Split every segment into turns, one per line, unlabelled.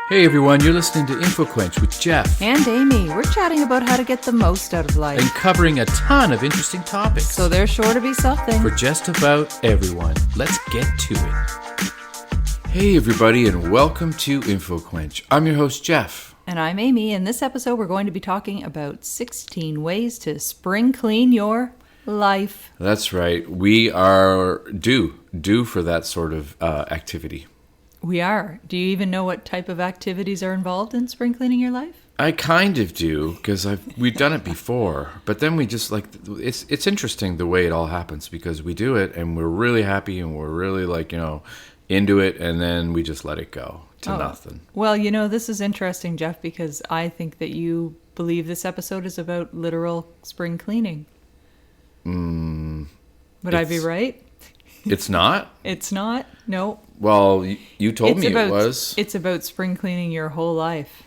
Hey everyone, you're listening to InfoQuench with Jeff.
And Amy. We're chatting about how to get the most out of life.
And covering a ton of interesting topics.
So there's sure to be something.
For just about everyone. Let's get to it. Hey everybody, and welcome to InfoQuench. I'm your host, Jeff.
And I'm Amy. In this episode, we're going to be talking about 16 ways to spring clean your life.
That's right. We are due for that sort of activity.
We are. Do you even know what type of activities are involved in spring cleaning your life?
I kind of do, because we've done it before. But then we just it's interesting the way it all happens, because we do it and we're really happy and we're really into it, and then we just let it go to nothing.
Well, this is interesting, Jeff, because I think that you believe this episode is about literal spring cleaning. Would I be right?
It's not?
It's not? No.
Well, you told me it was.
It's about spring cleaning your whole life.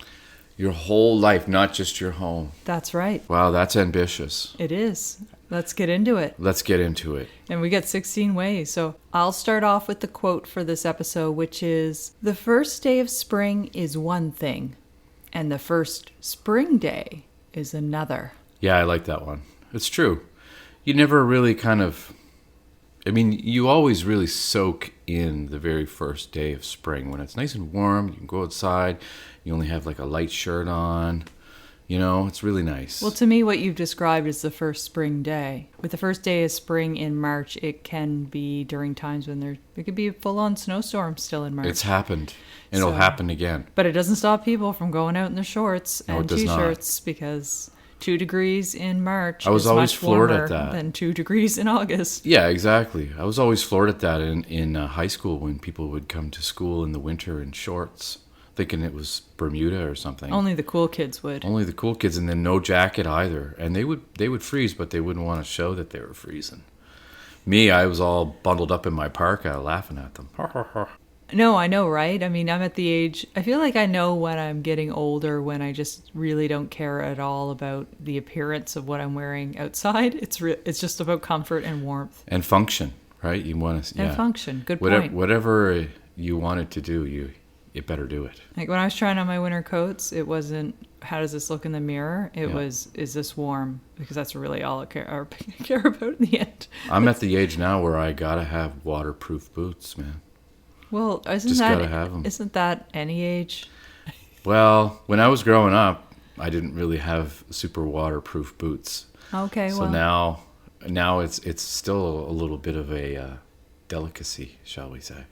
Your whole life, not just your home.
That's right.
Wow, that's ambitious.
It is. Let's get into it.
Let's get into it.
And we got 16 ways. So I'll start off with the quote for this episode, which is, "The first day of spring is one thing, and the first spring day is another."
Yeah, I like that one. It's true. You never really you always really soak in the very first day of spring when it's nice and warm. You can go outside. You only have a light shirt on. It's really nice.
Well, to me, what you've described is the first spring day. With the first day of spring in March, it can be during times when there could be a full-on snowstorm still in March.
It's happened, and it'll happen again.
But it doesn't stop people from going out in their shorts and T-shirts, because 2 degrees in March
I was
is
always
much
floored
warmer
at that.
than 2 degrees in August.
Yeah, exactly. I was always floored at that in high school when people would come to school in the winter in shorts, thinking it was Bermuda or something.
Only the cool kids would.
Only the cool kids, and then no jacket either. And they would freeze, but they wouldn't want to show that they were freezing. Me, I was all bundled up in my parka laughing at them.
No, I know, right? I'm at the age, I feel like I know when I'm getting older, when I just really don't care at all about the appearance of what I'm wearing outside. It's just about comfort and warmth.
And function, right? You want to,
And function, good point.
Whatever you want it to do, you better do it.
Like when I was trying on my winter coats, it wasn't, how does this look in the mirror? It was, is this warm? Because that's really all I care about in the end.
I'm at the age now where I gotta have waterproof boots, man.
Well,
gotta have 'em.
Isn't that any age?
Well, when I was growing up, I didn't really have super waterproof boots.
Okay,
so
well.
now it's still a little bit of a delicacy, shall we say.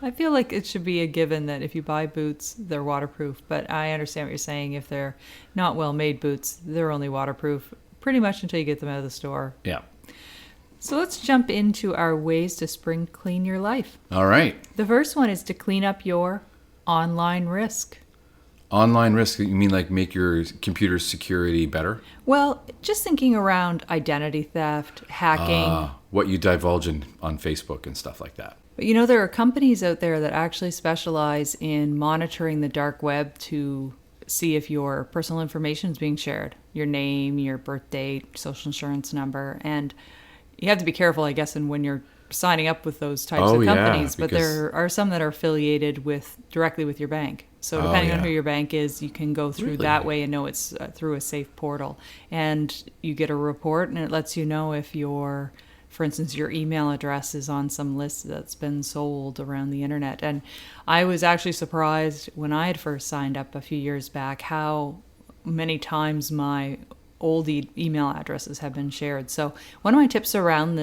I feel like it should be a given that if you buy boots, they're waterproof. But I understand what you're saying. If they're not well-made boots, they're only waterproof pretty much until you get them out of the store.
Yeah.
So let's jump into our ways to spring clean your life.
All right.
The first one is to clean up your online risk.
Online risk, you mean make your computer security better?
Well, just thinking around identity theft, hacking.
What you divulge on Facebook and stuff like that.
But there are companies out there that actually specialize in monitoring the dark web to see if your personal information is being shared. Your name, your birth date, social insurance number, and you have to be careful, I guess, when you're signing up with those types of companies. But there are some that are affiliated directly with your bank. So depending on who your bank is, you can go through that way and know it's through a safe portal. And you get a report, and it lets you know if for instance, your email address is on some list that's been sold around the internet. And I was actually surprised when I had first signed up a few years back how many times my old email addresses have been shared. So one of my tips around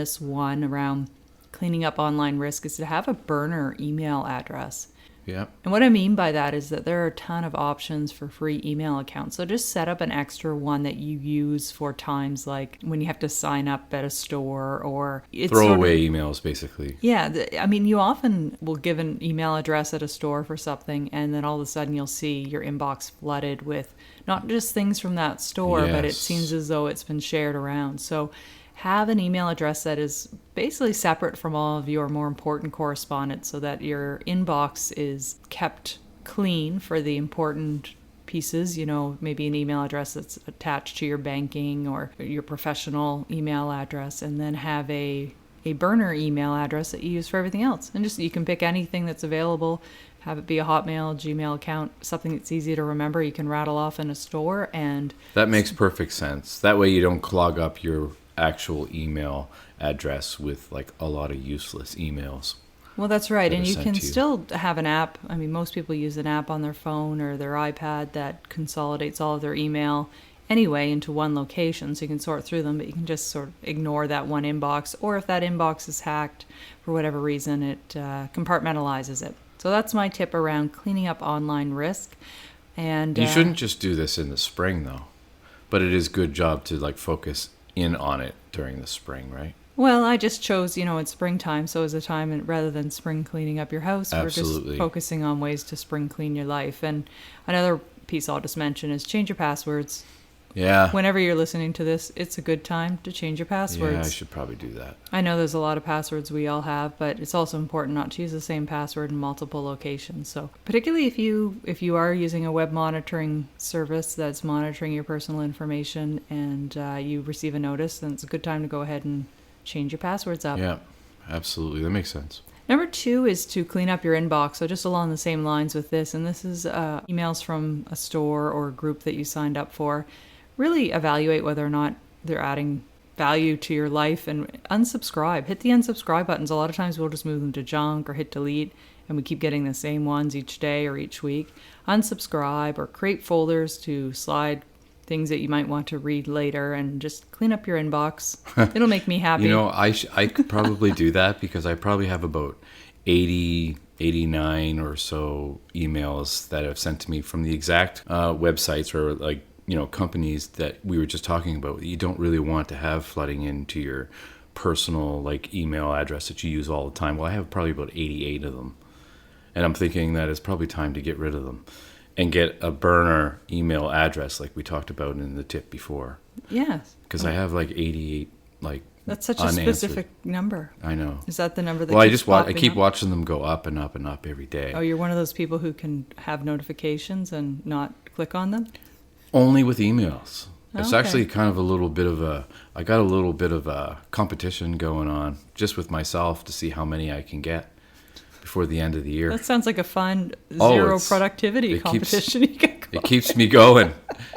cleaning up online risk is to have a burner email address.
Yeah.
And what I mean by that is that there are a ton of options for free email accounts. So just set up an extra one that you use for times like when you have to sign up at a store or...
Throwaway emails, basically.
Yeah. You often will give an email address at a store for something, and then all of a sudden you'll see your inbox flooded with not just things from that store, but it seems as though it's been shared around. So have an email address that is basically separate from all of your more important correspondence so that your inbox is kept clean for the important pieces, maybe an email address that's attached to your banking or your professional email address, and then have a a burner email address that you use for everything else. And just you can pick anything that's available, have it be a Hotmail, Gmail account, something that's easy to remember. You can rattle off in a store, and
That makes perfect sense. That way you don't clog up your actual email address with like a lot of useless emails.
well, that's right.
that
And
are
you
sent
can
to you.
still have an app. I mean, most people use an app on their phone or their iPad that consolidates all of their email anyway into one location, so you can sort through them, but you can just sort of ignore that one inbox. Or if that inbox is hacked for whatever reason, it compartmentalizes it. So that's my tip around cleaning up online risk. And
You shouldn't just do this in the spring though, but it is good job to like focus in on it during the spring, right?
well, I just chose, it's springtime, so as a time rather than spring cleaning up your house, we're
Absolutely.
just focusing on ways to spring clean your life. And another piece I'll just mention is change your passwords.
Yeah.
Whenever you're listening to this, it's a good time to change your passwords.
Yeah, I should probably do that.
I know there's a lot of passwords we all have, but it's also important not to use the same password in multiple locations. So, particularly if you are using a web monitoring service that's monitoring your personal information and you receive a notice, then it's a good time to go ahead and change your passwords up.
Yeah, absolutely. That makes sense.
Number 2 is to clean up your inbox. So just along the same lines with this, and this is emails from a store or a group that you signed up for. Really evaluate whether or not they're adding value to your life and unsubscribe. Hit the unsubscribe buttons. A lot of times we'll just move them to junk or hit delete, and we keep getting the same ones each day or each week. Unsubscribe or create folders to slide things that you might want to read later, and just clean up your inbox. It'll make me happy.
I could probably do that because I probably have about 80, 89 or so emails that have sent to me from the exact websites or like, companies that we were just talking about that you don't really want to have flooding into your personal like email address that you use all the time. Well, I have probably about 88 of them. And I'm thinking that it's probably time to get rid of them and get a burner email address like we talked about in the tip before.
Yes.
Because I have like 88 like
That's such a
unanswered.
specific number.
I know.
Is that the number that
Well, I
keeps
I
popping
keep
up?
watching them go up and up and up every day.
Oh, you're one of those people who can have notifications and not click on them?
Only with emails. It's
Okay.
actually kind of I got a little bit of a competition going on just with myself to see how many I can get before the end of the year.
That sounds like a fun
Oh,
zero
it's-
productivity
it keeps-
competition. You can go.
It keeps me going.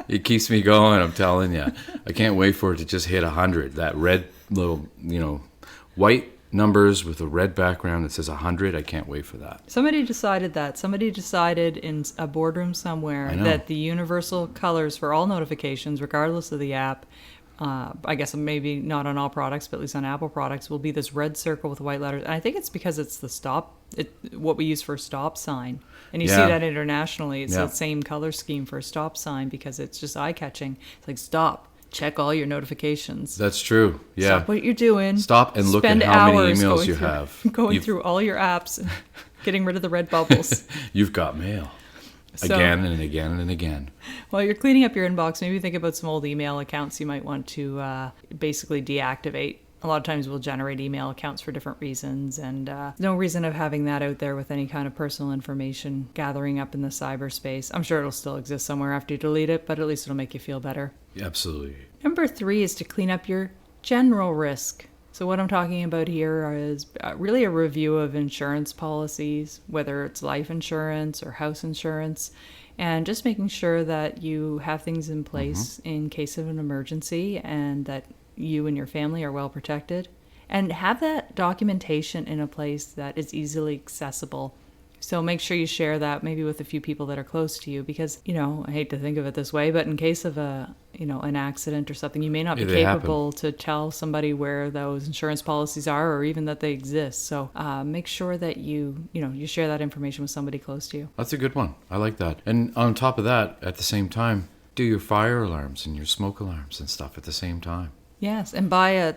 It keeps me going, I'm telling you. I can't wait for it to just hit 100. That red little, white numbers with a red background that says 100. I can't wait for that.
Somebody decided that. Somebody decided in a boardroom somewhere
I know.
that the universal colors for all notifications, regardless of the app, I guess maybe not on all products, but at least on Apple products, will be this red circle with white letters. And I think it's because it's the what we use for a stop sign. And you see
Yeah.
that internationally. It's
Yeah.
the same color scheme for a stop sign because it's just eye-catching. It's like, stop, check all your notifications.
That's true. Yeah.
Stop what you're doing.
Stop and look
Spend
at how many
hours
emails
going
you
through-
have.
Going
You've-
through all your apps and getting rid of the red bubbles.
You've got mail.
So-
Again and again and again.
While you're cleaning up your inbox, maybe think about some old email accounts you might want to basically deactivate. A lot of times we'll generate email accounts for different reasons, and no reason of having that out there with any kind of personal information gathering up in the cyberspace. I'm sure it'll still exist somewhere after you delete it, but at least it'll make you feel better.
Absolutely.
Number 3 is to clean up your general risk. So what I'm talking about here is really a review of insurance policies, whether it's life insurance or house insurance, and just making sure that you have things in place in case of an emergency and that you and your family are well protected. And have that documentation in a place that is easily accessible. So make sure you share that maybe with a few people that are close to you because, I hate to think of it this way, but in case of an accident or something, you may not be
They happen.
capable to tell somebody where those insurance policies are or even that they exist. So make sure that you share that information with somebody close to you.
That's a good one. I like that. And on top of that, at the same time, do your fire alarms and your smoke alarms and stuff at the same time.
Yes, and buy a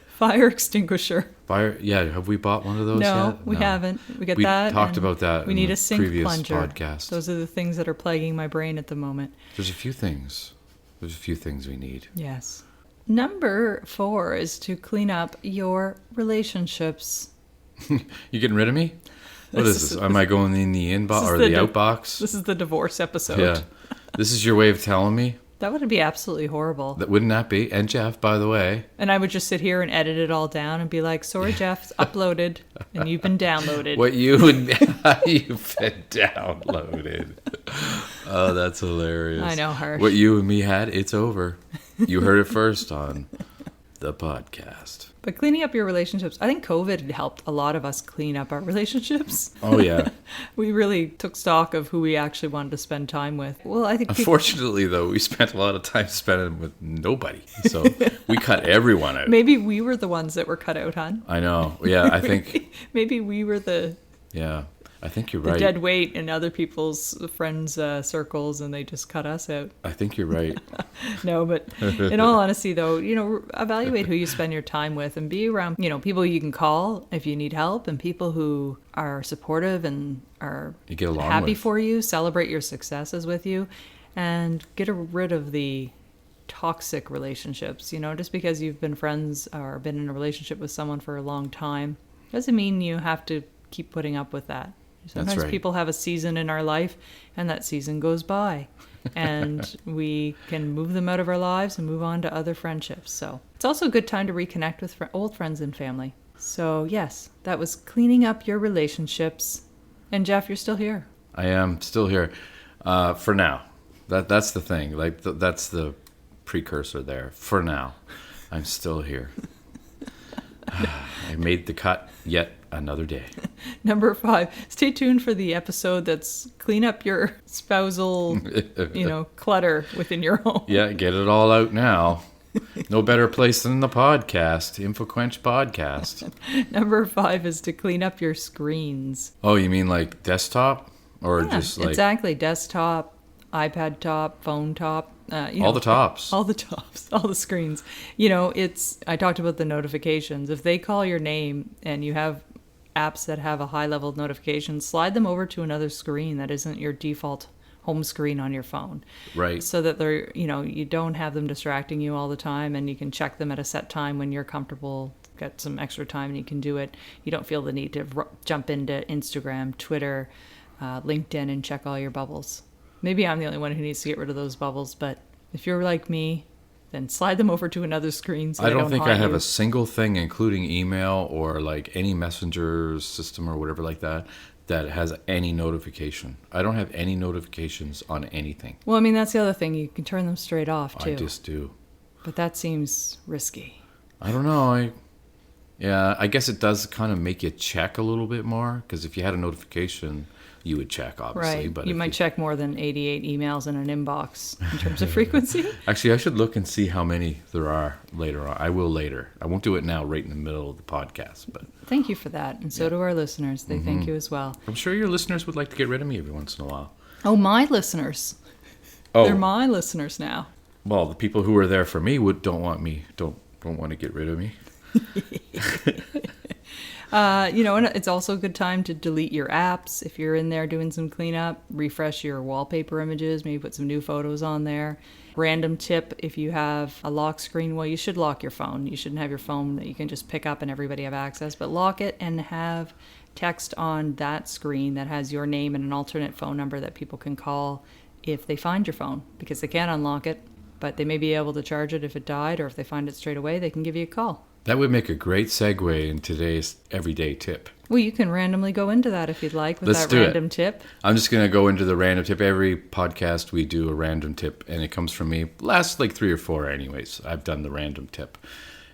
fire extinguisher.
Fire, yeah. Have we bought one of those yet?
No, we haven't. We got
We
that.
talked
and
about that
We
in
need
the
a sink
previous
plunger.
podcast.
Those are the things that are plaguing my brain at the moment.
There's a few things. There's a few things we need.
Yes. Number 4 is to clean up your relationships.
You getting rid of me? What is this? Am I going in the inbox
This is
or
the
the
di-
outbox?
This is the divorce episode.
Yeah. This is your way of telling me
That would be absolutely horrible.
Wouldn't that be? And Jeff, by the way.
And I would just sit here and edit it all down and be like, sorry, Jeff, it's uploaded and you've been downloaded.
What you would you've been downloaded. Oh, that's hilarious.
I know, Harsh.
What you and me had, it's over. You heard it first on the podcast.
But cleaning up your relationships, I think COVID had helped a lot of us clean up our relationships.
Oh, yeah.
We really took stock of who we actually wanted to spend time with. Well, I think
Unfortunately, though, we spent a lot of time spending with nobody. So we cut everyone out.
maybe we were the ones that were cut out, hon.
I know. Yeah, I think.
Maybe we were the
Yeah, I think you're
the
right.
dead weight in other people's friends' circles, and they just cut us out.
I think you're right.
No, but in all honesty, though, evaluate who you spend your time with and be around, people you can call if you need help and people who are supportive and are
You get along
happy
with.
for you, celebrate your successes with you, and get rid of the toxic relationships. Just because you've been friends or been in a relationship with someone for a long time doesn't mean you have to keep putting up with that. Sometimes
right.
people have a season in our life and that season goes by and we can move them out of our lives and move on to other friendships. So it's also a good time to reconnect with old friends and family. So yes, that was cleaning up your relationships. And Jeff, you're still here.
I am still here for now. That's the thing. Like that's the precursor there. For now, I'm still here. I made the cut yet another day.
Number 5, stay tuned for the episode that's clean up your spousal, clutter within your home.
Yeah, get it all out now. No better place than the podcast, InfoQuench podcast.
Number 5 is to clean up your screens.
Oh, you mean like desktop? Or
Yeah,
just like...
exactly. Desktop, iPad top, phone top.
all the tops.
All the tops, all the screens. I talked about the notifications. If they call your name and you have apps that have a high level of notification, slide them over to another screen that isn't your default home screen on your phone.
Right.
So that they're, you don't have them distracting you all the time and you can check them at a set time when you're comfortable, get some extra time and you can do it. You don't feel the need to jump into Instagram, Twitter, LinkedIn and check all your bubbles. Maybe I'm the only one who needs to get rid of those bubbles, but if you're like me, then slide them over to another screen so
I
they
don't think I
haunt
have
you.
a single thing, including email or like any messenger system or whatever like that has any notification. I don't have any notifications on anything.
Well, I mean, that's the other thing. You can turn them straight off, too.
I just do.
But that seems risky.
I don't know. I guess it does kind of make you check a little bit more, because if you had a notification, you would check, obviously.
Right.
But
You might check more than 88 emails in an inbox in terms of frequency.
Actually, I should look and see how many there are later on. I will later. I won't do it now right in the middle of the podcast, but
Thank you for that. And so do our listeners. They thank you as well.
I'm sure your listeners would like to get rid of me every once in a while.
Oh, my listeners.
Oh,
They're my listeners now.
well, the people who are there for me don't want to get rid of me.
And it's also a good time to delete your apps if you're in there doing some cleanup, refresh your wallpaper images, maybe put some new photos on there. Random tip, if you have a lock screen, well, you should lock your phone. You shouldn't have your phone that you can just pick up and everybody have access, but lock it and have text on that screen that has your name and an alternate phone number that people can call if they find your phone, because they can't unlock it, but they may be able to charge it if it died, or if they find it straight away, they can give you a call.
That would make a great segue in today's everyday tip.
Well, you can randomly go into that if you'd like with
Let's
that
do it.
random tip.
I'm just going to go into the random tip. Every podcast we do a random tip, and it comes from me. Last like 3 or 4 anyways. I've done the random tip.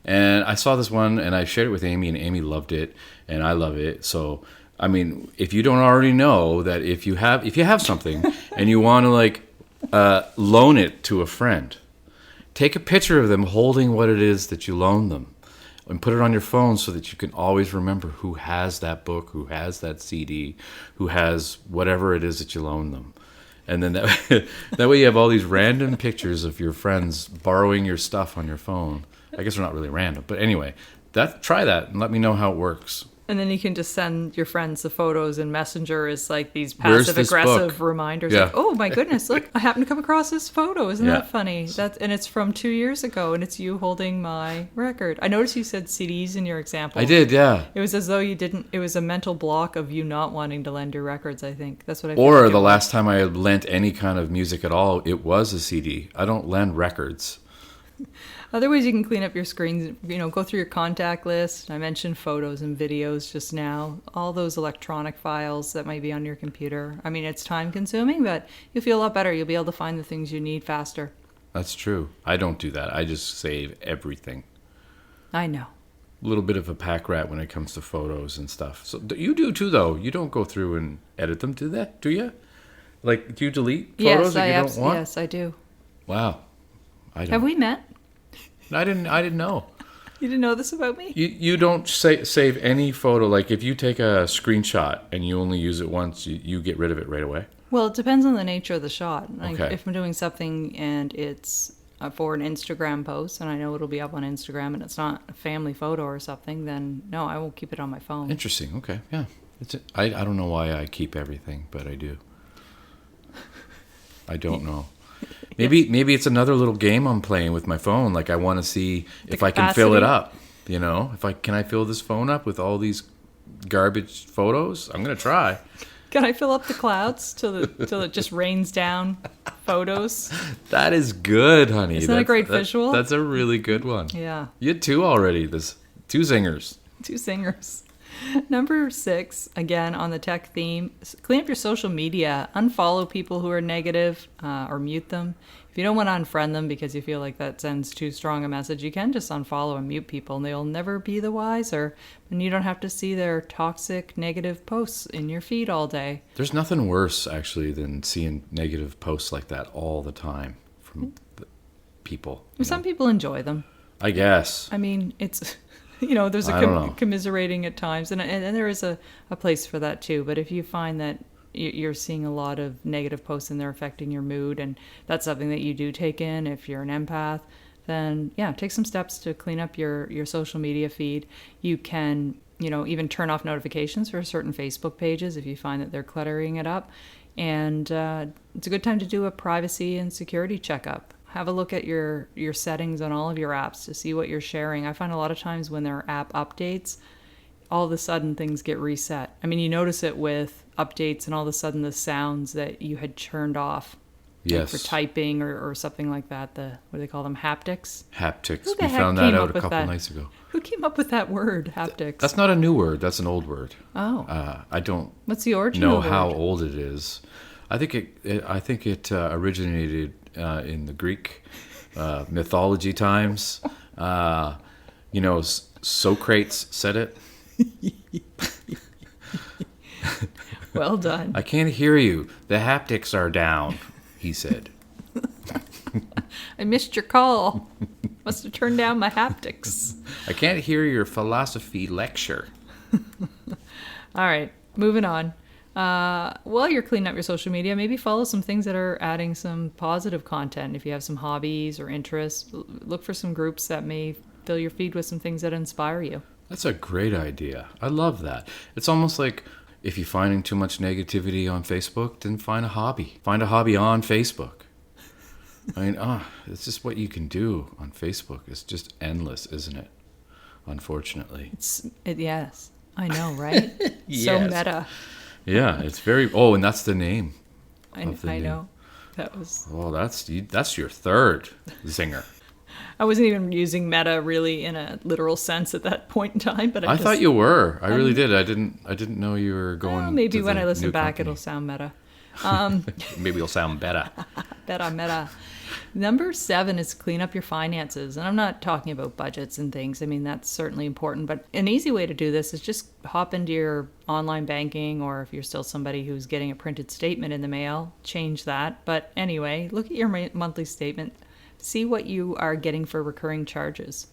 And I saw this one and I shared it with Amy, and Amy loved it and I love it. So, I mean, if you don't already know that if you have something and you want to loan it to a friend, take a picture of them holding what it is that you loan them. And put it on your phone so that you can always remember who has that book, who has that CD, who has whatever it is that you loan them. And then that way you have all these random pictures of your friends borrowing your stuff on your phone. I guess they're not really random. But anyway, try that and let me know how it works.
And then you can just send your friends the photos in Messenger as like these
Where's
passive
this
aggressive
book?
reminders.
Yeah.
Like, oh my goodness, look, I happened to come across this photo. Isn't
Yeah.
that funny? And it's from 2 years ago, and it's you holding my record. I noticed you said CDs in your example.
I did, yeah.
It was as though you didn't. It was a mental block of you not wanting to lend your records. I think that's what I.
Or
like
the last time I lent any kind of music at all, it was a CD. I don't lend records.
Other ways you can clean up your screens, go through your contact list. I mentioned photos and videos just now. All those electronic files that might be on your computer. I mean, it's time consuming, but you'll feel a lot better. You'll be able to find the things you need faster.
That's true. I don't do that. I just save everything.
I know.
A little bit of a pack rat when it comes to photos and stuff. So you do too, though. You don't go through and edit them, do you? Like, do you delete photos that you don't want?
Yes, I do.
Wow. I don't.
Have we met?
I didn't know.
You didn't know this about me?
You don't save any photo. Like, if you take a screenshot and you only use it once, you get rid of it right away?
Well, it depends on the nature of the shot. Like,
Okay.
if I'm doing something and it's for an Instagram post and I know it'll be up on Instagram and it's not a family photo or something, then no, I won't keep it on my phone.
Interesting. Okay. Yeah. I don't know why I keep everything, but I do. I don't know. Maybe it's another little game I'm playing with my phone. Like, I want to see if I can fill it up. Can I fill this phone up with all these garbage photos? I'm gonna try.
Can I fill up the clouds till it just rains down photos?
That is good, honey.
Isn't that a great visual?
That's a really good one.
Yeah.
You had two already. There's two zingers.
Two singers. Number 6, again on the tech theme, clean up your social media. Unfollow people who are negative or mute them. If you don't want to unfriend them because you feel like that sends too strong a message, you can just unfollow and mute people and they'll never be the wiser. And you don't have to see their toxic, negative posts in your feed all day.
There's nothing worse, actually, than seeing negative posts like that all the time from people.
Some people enjoy them.
I guess.
I mean, it's... there's
I don't know.
commiserating at times, and there is a place for that too. But if you find that you're seeing a lot of negative posts and they're affecting your mood, and that's something that you do take in if you're an empath, then yeah, take some steps to clean up your social media feed. You can, even turn off notifications for certain Facebook pages if you find that they're cluttering it up. And it's a good time to do a privacy and security checkup. Have a look at your settings on all of your apps to see what you're sharing. I find a lot of times when there are app updates, all of a sudden things get reset. I mean, you notice it with updates and all of a sudden the sounds that you had turned off.
Yes.
Like for typing or something like that. What do they call them? Haptics?
Haptics.
Who the
We
heck
found
came
that
up
out a
with
couple
that?
nights ago.
Who came up with that word, haptics?
That's not a new word. That's an old word.
Oh.
I don't
What's the origin
know
of the
how
word?
old it is. I think it originated in the Greek mythology times. Socrates said it.
Well done.
I can't hear you. The haptics are down, he said.
I missed your call. Must have turned down my haptics.
I can't hear your philosophy lecture.
All right, moving on. While you're cleaning up your social media, maybe follow some things that are adding some positive content. If you have some hobbies or interests, look for some groups that may fill your feed with some things that inspire you.
That's a great idea. I love that. It's almost like if you're finding too much negativity on Facebook, then find a hobby. Find a hobby on Facebook. I mean, it's just what you can do on Facebook. It's just endless, isn't it? Unfortunately.
Yes, I know, right? So
Yes.
meta.
Yeah, it's very... Oh, and that's the name.
I
of the new-
know. That was...
Oh, that's your third zinger.
I wasn't even using meta really in a literal sense at that point in time, but
I thought you were. I really did. I didn't know you were going.
Well, maybe
to
when
the
I listen
new
back,
company.
it'll sound meta.
Maybe it'll sound better.
Meta. Number 7 is clean up your finances. And I'm not talking about budgets and things. I mean, that's certainly important. But an easy way to do this is just hop into your online banking, or if you're still somebody who's getting a printed statement in the mail, change that. But anyway, look at your monthly statement. See what you are getting for recurring charges.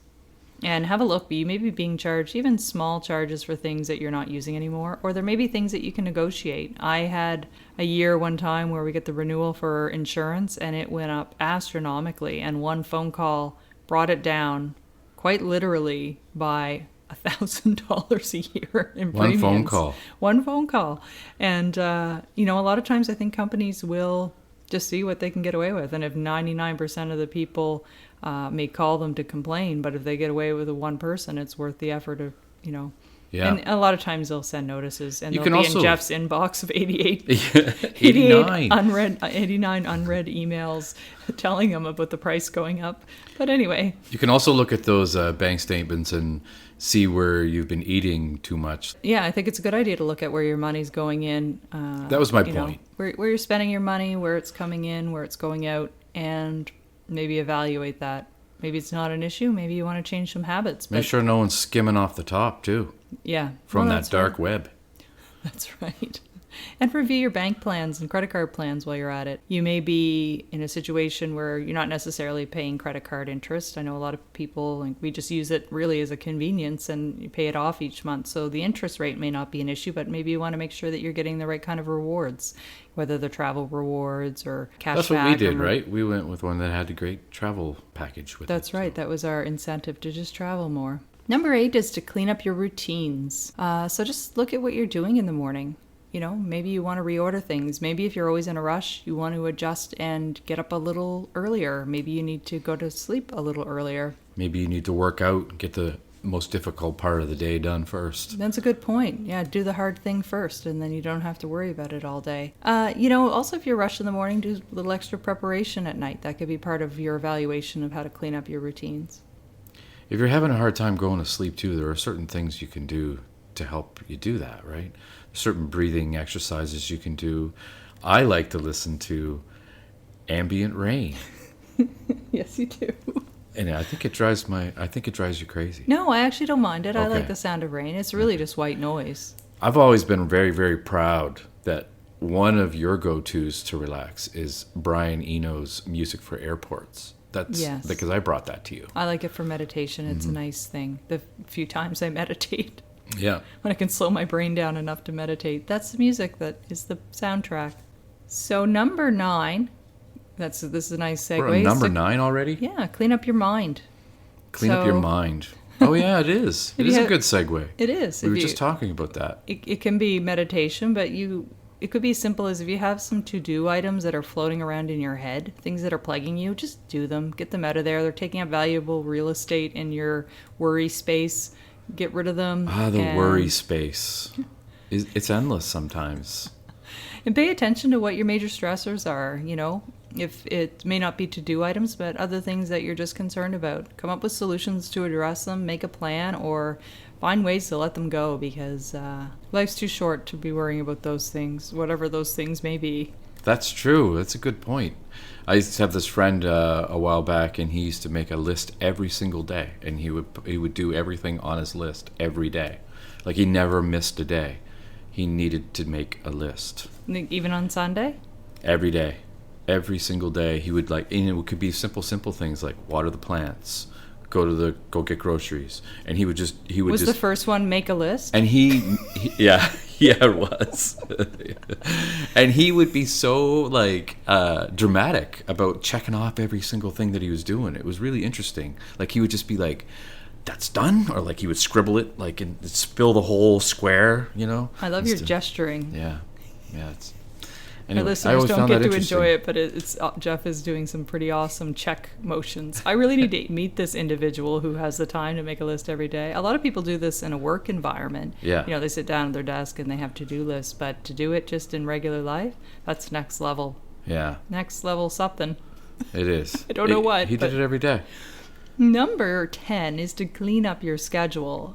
And have a look. You may be being charged even small charges for things that you're not using anymore, or there may be things that you can negotiate. I had a year one time where we get the renewal for insurance and it went up astronomically, and one phone call brought it down quite literally by $1,000 a year in
One
premiums.
phone call.
One phone call. And, a lot of times I think companies will just see what they can get away with. And if 99% of the people may call them to complain, but if they get away with a one person, it's worth the effort of,
Yeah.
And a lot of times they'll send notices, and
You
they'll
can
be
also-
in Jeff's inbox of 88
89.
89 unread emails telling him about the price going up. But anyway,
You can also look at those bank statements and see where you've been eating too much.
yeah, I think it's a good idea to look at where your money's going in.
That was my point.
Where you're spending your money, where it's coming in, where it's going out, and maybe evaluate that. Maybe it's not an issue. Maybe you want to change some habits.
Make sure no one's skimming off the top, too,
Yeah.
from
Well,
that
that's
dark
right.
web.
That's right. And review your bank plans and credit card plans while you're at it. You may be in a situation where you're not necessarily paying credit card interest. I know a lot of people, like, we just use it really as a convenience and you pay it off each month. So the interest rate may not be an issue, but maybe you want to make sure that you're getting the right kind of rewards, whether they're travel rewards or cash
That's
back.
what we did,
or-
right? We went with one that had a great travel package with it.
That's right. That was our incentive to just travel more. Number 8 is to clean up your routines. So just look at what you're doing in the morning. Maybe you want to reorder things. Maybe if you're always in a rush, you want to adjust and get up a little earlier. Maybe you need to go to sleep a little earlier.
Maybe you need to work out and get the most difficult part of the day done first.
That's a good point. Yeah, do the hard thing first, and then you don't have to worry about it all day. Also, if you're rushed in the morning, do a little extra preparation at night. That could be part of your evaluation of how to clean up your routines.
If you're having a hard time going to sleep, too, there are certain things you can do to help you do that, right? Certain breathing exercises you can do. I like to listen to ambient rain,
Yes, you do.
and I think it drives you crazy.
No, I actually don't mind it. I like
Okay.
the sound of rain. It's really just white noise.
I've always been very, very proud that one of your go-tos to relax is Brian Eno's music for airports. That's
Yes.
because I brought that to you.
I like it for meditation. It's a nice thing. The few times I meditate,
Yeah.
when I can slow my brain down enough to meditate, that's the music that is the soundtrack. So number 9, this is a nice segue.
We're on number 9 already?
Yeah, clean up your mind.
Clean up your
So-
mind. Oh, yeah, it is. It
If
is
you
a
have-
good segue.
It is.
We
If
were
you-
just talking about that.
It can be meditation, but it could be as simple as if you have some to-do items that are floating around in your head, things that are plaguing you, just do them. Get them out of there. They're taking up valuable real estate in your worry space. Get rid of them.
The
and-
worry space. It's endless sometimes.
And pay attention to what your major stressors are, If it may not be to-do items, but other things that you're just concerned about. Come up with solutions to address them, make a plan, or find ways to let them go, because life's too short to be worrying about those things, whatever those things may be.
That's true. That's a good point. I used to have this friend a while back, and he used to make a list every single day, and he would do everything on his list every day. Like, he never missed a day. He needed to make a list
Even on Sunday?
every day, every single day. He would and it could be simple things like water the plants, go get groceries, and he would
Was the first one make a list?
and yeah, it was. And he would be so dramatic about checking off every single thing that he was doing. It was really interesting. Like, he would just be like, "That's done," or like he would scribble it and spill the whole square.
I love your gesturing.
Yeah. It's.
Our
Anyway, I
listeners
always
don't
found
get
that
to enjoy
interesting.
it, but it's Jeff is doing some pretty awesome check motions. I really need to meet this individual who has the time to make a list every day. A lot of people do this in a work environment.
Yeah.
They sit down at their desk and they have to-do lists, but to do it just in regular life, that's next level.
Yeah,
Next level something.
it is.
I don't know what,
He
but-
did it every day.
Number 10 is to clean up your schedule.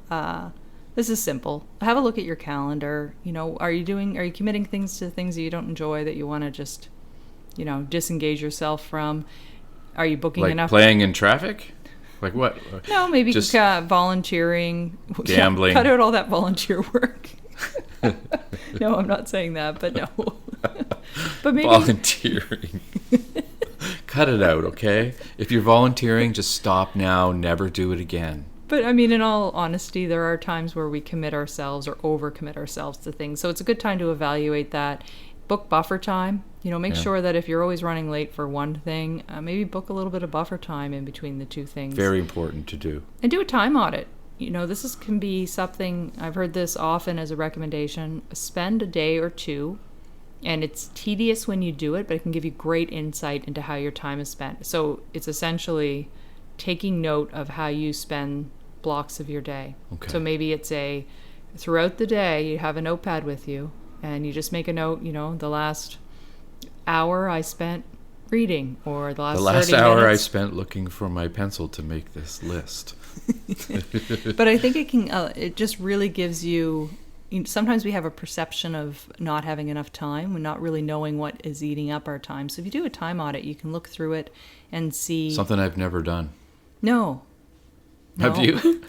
This is simple. Have a look at your calendar. Are you committing things to things that you don't enjoy, that you want to just, disengage yourself from? Are you booking
Like
enough?
playing in traffic? Like what?
No, maybe
Just
volunteering.
gambling.
Cut out all that volunteer work. No, I'm not saying that, but no. But maybe
Volunteering. Cut it out, okay? If you're volunteering, just stop now. Never do it again.
But I mean, in all honesty, there are times where we commit ourselves or overcommit ourselves to things. So it's a good time to evaluate that. Book buffer time. Make
Yeah.
sure that if you're always running late for one thing, maybe book a little bit of buffer time in between the two things.
Very important to do.
And do a time audit. can be something, I've heard this often as a recommendation. Spend a day or two, and it's tedious when you do it, but it can give you great insight into how your time is spent. So it's essentially taking note of how you spend blocks of your day.
Okay.
So maybe it's throughout the day, you have a notepad with you, and you just make a note, the last hour I spent reading, or the last 30
hour I
minutes.
spent looking for my pencil to make this list.
But I think it just really gives you, sometimes we have a perception of not having enough time, and not really knowing what is eating up our time. So if you do a time audit, you can look through it and see.
Something I've never done.
No.
Have you?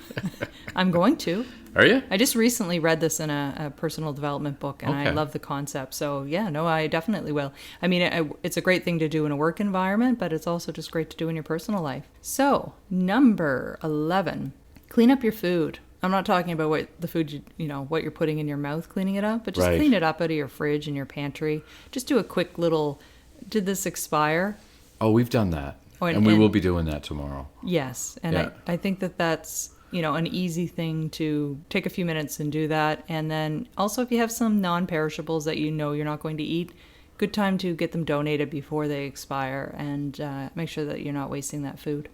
I'm going to.
Are you?
I just recently read this in a personal development book, and I
Okay.
love the concept. So yeah, no, I definitely will. I mean, it's a great thing to do in a work environment, but it's also just great to do in your personal life. So number 11, clean up your food. I'm not talking about what the food what you're putting in your mouth, cleaning it up, but just
Right.
clean it up out of your fridge and your pantry. Just do a quick little, did this expire?
Oh, we've done that.
Oh,
and we will be doing that tomorrow.
Yes, and
Yeah.
I think that's an easy thing to take a few minutes and do that. And then also, if you have some non-perishables that you're not going to eat, good time to get them donated before they expire, and make sure that you're not wasting that food.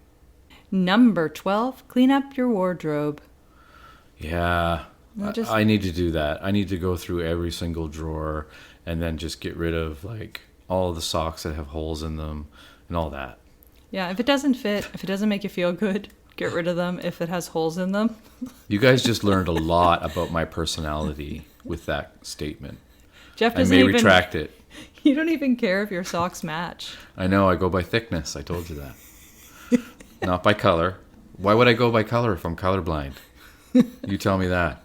Number 12, clean up your wardrobe.
Yeah.
Well, just-
I need to do that. I need to go through every single drawer and then just get rid of like all the socks that have holes in them and all that.
Yeah, if it doesn't fit, if it doesn't make you feel good, get rid of them. If it has holes in them,
You guys just learned a lot about my personality with that statement.
Jeff
I
doesn't
may
even.
retract it.
You don't even care if your socks match.
I know, I go by thickness. I told you that. Not by color. Why would I go by color if I'm colorblind? You tell me that.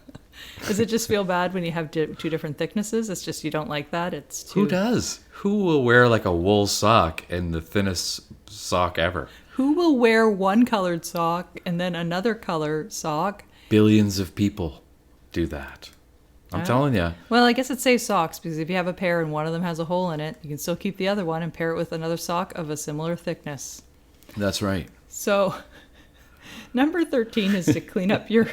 Does it just feel bad when you have two different thicknesses? It's just you don't like that? It's too...
Who does? Who will wear like a wool sock and the thinnest sock ever?
Who will wear one colored sock and then another color sock?
Billions of people do that. I'm telling you.
Well, I guess it saves socks, because if you have a pair and one of them has a hole in it, you can still keep the other one and pair it with another sock of a similar thickness.
That's right.
So, number 13 is to clean up your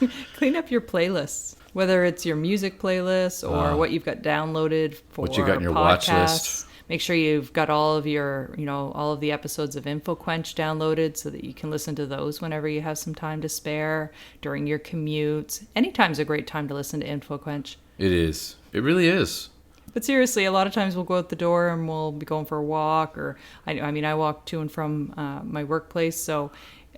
playlists. Whether it's your music playlist or what you've got downloaded for
What you got in your
podcasts.
watch list.
Make sure you've got all of your, all of the episodes of InfoQuench downloaded so that you can listen to those whenever you have some time to spare during your commute. Anytime's a great time to listen to InfoQuench.
It is. It really is.
But seriously, a lot of times we'll go out the door and we'll be going for a walk, or I walk to and from my workplace, so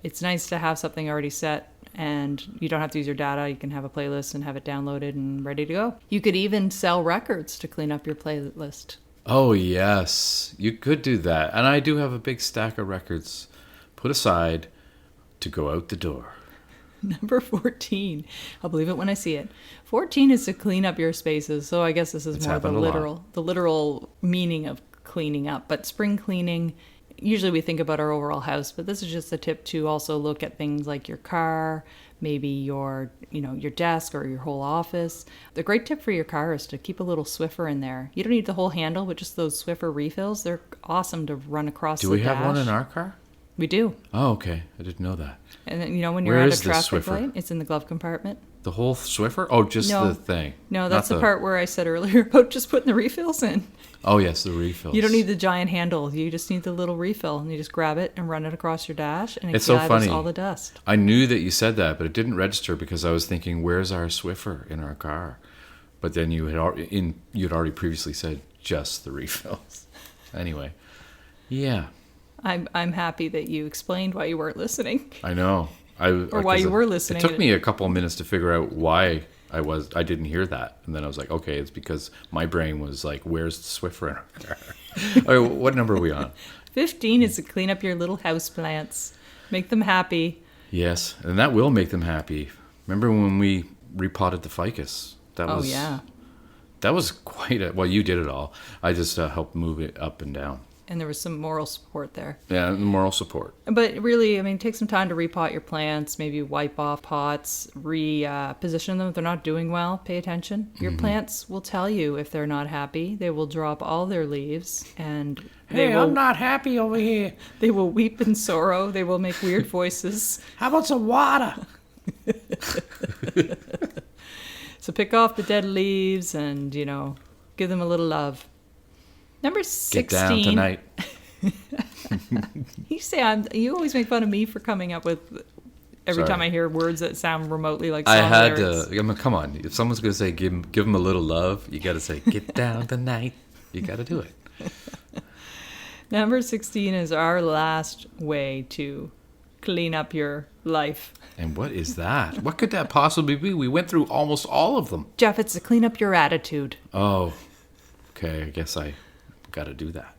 it's nice to have something already set, and you don't have to use your data. You can have a playlist and have it downloaded and ready to go. You could even sell records to clean up your playlist.
Oh, yes. You could do that. And I do have a big stack of records put aside to go out the door.
Number 14. I'll believe it when I see it. 14 is to clean up your spaces. So I guess this is
It's
more
happened a lot.
the literal meaning of cleaning up. But spring cleaning, usually we think about our overall house, but this is just a tip to also look at things like your car, maybe your desk or your whole office. The great tip for your car is to keep a little Swiffer in there. You don't need the whole handle, but just those Swiffer refills. They're awesome to run across
Do
the
we have one
dash.
in our car?
We do.
Oh, okay. I didn't know that.
And then, when you're
Where
at
is
a
the
traffic
Swiffer?
light, it's in the glove compartment.
The whole Swiffer? Oh, just
No.
the thing.
No, that's
Not
the part where I said earlier about just putting the refills in.
Oh, yes, the refills.
You don't need the giant handle. You just need the little refill, and you just grab it and run it across your dash, and it
It's so
gathers
funny.
all the dust.
I knew that you said that, but it didn't register because I was thinking, where's our Swiffer in our car? But then you'd already previously said just the refills. Anyway, yeah,
I'm happy that you explained why you weren't listening.
I know. Or
why you were listening.
It took me a couple of minutes to figure out why I didn't hear that, and then I was like, okay, it's because my brain was like, where's the Swiffer in our car? All right, what number are we on?
15 is to clean up your little house plants. Make them happy.
Yes, and that will make them happy. Remember when we repotted the ficus?
Oh, yeah.
That was quite a... Well, you did it all. I just helped move it up and down.
And there was some moral support there.
Yeah, and moral support.
But really, take some time to repot your plants, maybe wipe off pots, reposition them. If they're not doing well, pay attention. Your plants will tell you if they're not happy. They will drop all their leaves, and
I'm not happy over here.
they will weep in sorrow. They will make weird voices.
How about some water?
So pick off the dead leaves and, give them a little love. Number 16.
Get down tonight.
You always make fun of me for coming up with every
Sorry.
time I hear words that sound remotely like
I
song
had
lyrics.
to. I mean, come on. If someone's going to say give them a little love, you got to say get down tonight. You got to do it.
Number 16 is our last way to clean up your life.
And what is that? What could that possibly be? We went through almost all of them.
Jeff, it's to clean up your attitude.
Oh, okay. I guess I got to do that.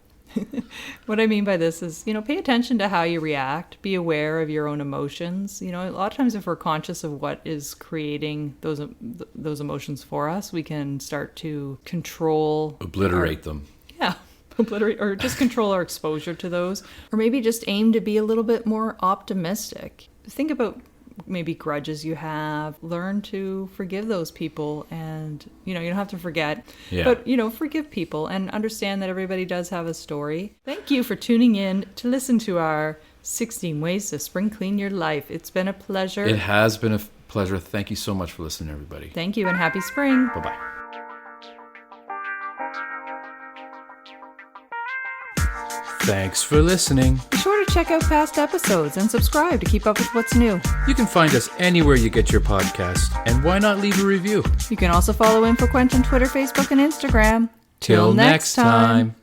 What I mean by this is, pay attention to how you react. Be aware of your own emotions. A lot of times if we're conscious of what is creating those emotions for us, we can start to
Obliterate them.
Yeah, obliterate or just control our exposure to those. Or maybe just aim to be a little bit more optimistic. Think about maybe grudges you have. Learn to forgive those people, and you don't have to forget.
Yeah.
But forgive people and understand that everybody does have a story. Thank you for tuning in to listen to our 16 ways to spring clean your life. It's been a pleasure.
It has been a pleasure. Thank you so much for listening, everybody.
Thank you and happy spring.
Bye-bye. Thanks for listening.
Be sure to check out past episodes and subscribe to keep up with what's new.
You can find us anywhere you get your podcast, and why not leave a review?
You can also follow InfoQuench on Twitter, Facebook, and Instagram.
Till next time.